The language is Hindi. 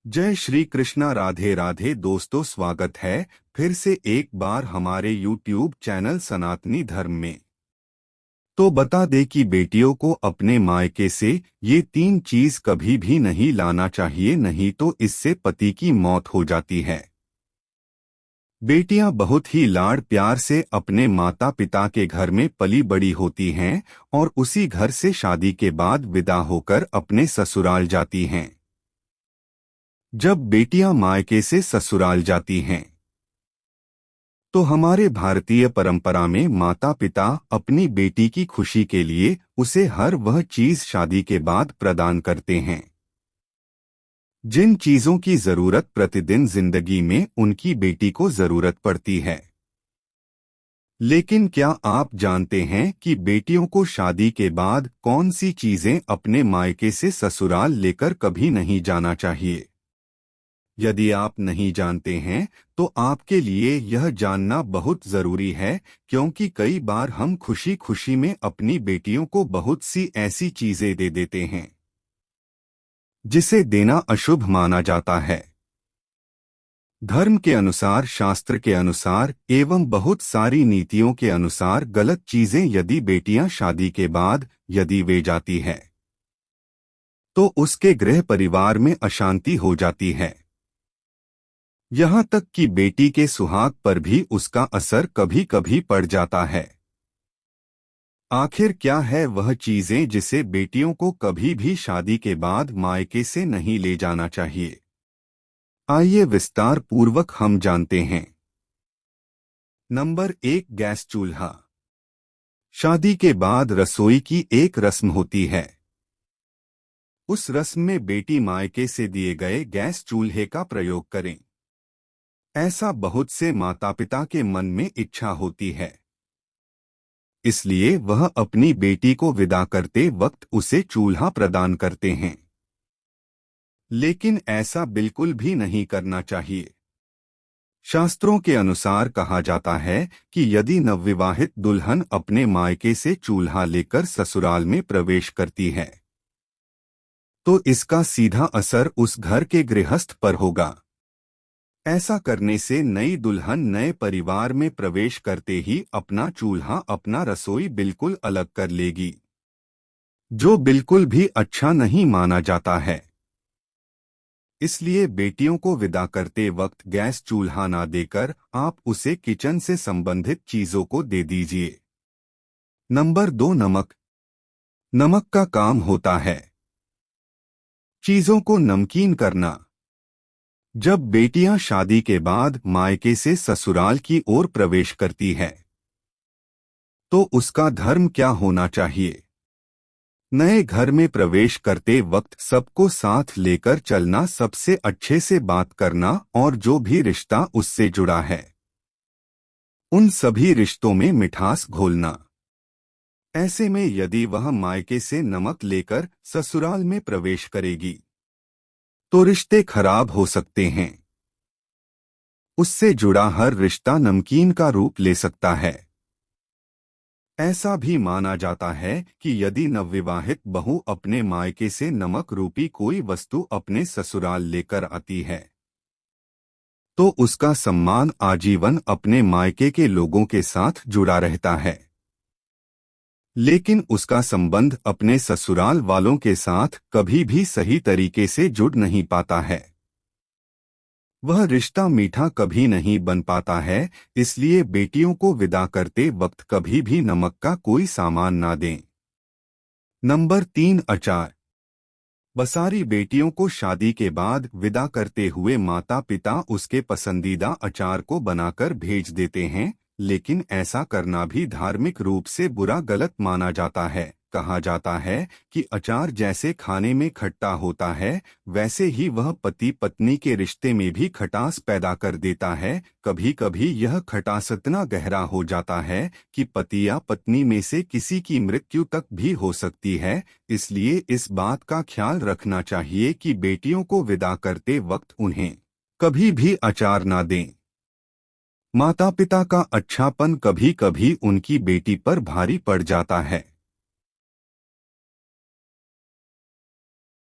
जय श्री कृष्णा। राधे राधे दोस्तों, स्वागत है फिर से एक बार हमारे YouTube चैनल सनातनी धर्म में। तो बता दे कि बेटियों को अपने मायके से ये तीन चीज कभी भी नहीं लाना चाहिए, नहीं तो इससे पति की मौत हो जाती है। बेटियां बहुत ही लाड़ प्यार से अपने माता पिता के घर में पली बड़ी होती हैं और उसी घर से शादी के बाद विदा होकर अपने ससुराल जाती हैं। जब बेटियां मायके से ससुराल जाती हैं तो हमारे भारतीय परंपरा में माता पिता अपनी बेटी की खुशी के लिए उसे हर वह चीज शादी के बाद प्रदान करते हैं जिन चीजों की जरूरत प्रतिदिन जिंदगी में उनकी बेटी को जरूरत पड़ती है। लेकिन क्या आप जानते हैं कि बेटियों को शादी के बाद कौन सी चीजें अपने मायके से ससुराल लेकर कभी नहीं जाना चाहिए? यदि आप नहीं जानते हैं तो आपके लिए यह जानना बहुत जरूरी है, क्योंकि कई बार हम खुशी खुशी में अपनी बेटियों को बहुत सी ऐसी चीजें दे देते हैं जिसे देना अशुभ माना जाता है। धर्म के अनुसार, शास्त्र के अनुसार एवं बहुत सारी नीतियों के अनुसार गलत चीजें यदि बेटियां शादी के बाद यदि वे जाती है तो उसके गृह परिवार में अशांति हो जाती है। यहाँ तक कि बेटी के सुहाग पर भी उसका असर कभी कभी पड़ जाता है। आखिर क्या है वह चीजें जिसे बेटियों को कभी भी शादी के बाद मायके से नहीं ले जाना चाहिए? आइए विस्तार पूर्वक हम जानते हैं। नंबर 1, गैस चूल्हा। शादी के बाद रसोई की एक रस्म होती है। उस रस्म में बेटी मायके से दिए गए गैस चूल्हे का प्रयोग करें, ऐसा बहुत से माता पिता के मन में इच्छा होती है। इसलिए वह अपनी बेटी को विदा करते वक्त उसे चूल्हा प्रदान करते हैं। लेकिन ऐसा बिल्कुल भी नहीं करना चाहिए। शास्त्रों के अनुसार कहा जाता है कि यदि नवविवाहित दुल्हन अपने मायके से चूल्हा लेकर ससुराल में प्रवेश करती है तो इसका सीधा असर उस घर के गृहस्थ पर होगा। ऐसा करने से नई दुल्हन नए परिवार में प्रवेश करते ही अपना चूल्हा, अपना रसोई बिल्कुल अलग कर लेगी, जो बिल्कुल भी अच्छा नहीं माना जाता है। इसलिए बेटियों को विदा करते वक्त गैस चूल्हा ना देकर आप उसे किचन से संबंधित चीजों को दे दीजिए। नंबर 2, नमक। नमक का काम होता है चीजों को नमकीन करना। जब बेटियां शादी के बाद मायके से ससुराल की ओर प्रवेश करती है तो उसका धर्म क्या होना चाहिए? नए घर में प्रवेश करते वक्त सबको साथ लेकर चलना, सबसे अच्छे से बात करना और जो भी रिश्ता उससे जुड़ा है उन सभी रिश्तों में मिठास घोलना। ऐसे में यदि वह मायके से नमक लेकर ससुराल में प्रवेश करेगी तो रिश्ते खराब हो सकते हैं। उससे जुड़ा हर रिश्ता नमकीन का रूप ले सकता है। ऐसा भी माना जाता है कि यदि नवविवाहित बहू अपने मायके से नमक रूपी कोई वस्तु अपने ससुराल लेकर आती है तो उसका सम्मान आजीवन अपने मायके के लोगों के साथ जुड़ा रहता है, लेकिन उसका संबंध अपने ससुराल वालों के साथ कभी भी सही तरीके से जुड़ नहीं पाता है। वह रिश्ता मीठा कभी नहीं बन पाता है। इसलिए बेटियों को विदा करते वक्त कभी भी नमक का कोई सामान ना दें। नंबर 3, अचार। बसारी बेटियों को शादी के बाद विदा करते हुए माता पिता उसके पसंदीदा अचार को बनाकर भेज देते हैं, लेकिन ऐसा करना भी धार्मिक रूप से बुरा, गलत माना जाता है। कहा जाता है कि अचार जैसे खाने में खट्टा होता है वैसे ही वह पति पत्नी के रिश्ते में भी खटास पैदा कर देता है। कभी कभी यह खटास इतना गहरा हो जाता है कि पति या पत्नी में से किसी की मृत्यु तक भी हो सकती है। इसलिए इस बात का ख्याल रखना चाहिए कि बेटियों को विदा करते वक्त उन्हें कभी भी अचार ना दें। माता पिता का अच्छापन कभी कभी उनकी बेटी पर भारी पड़ जाता है।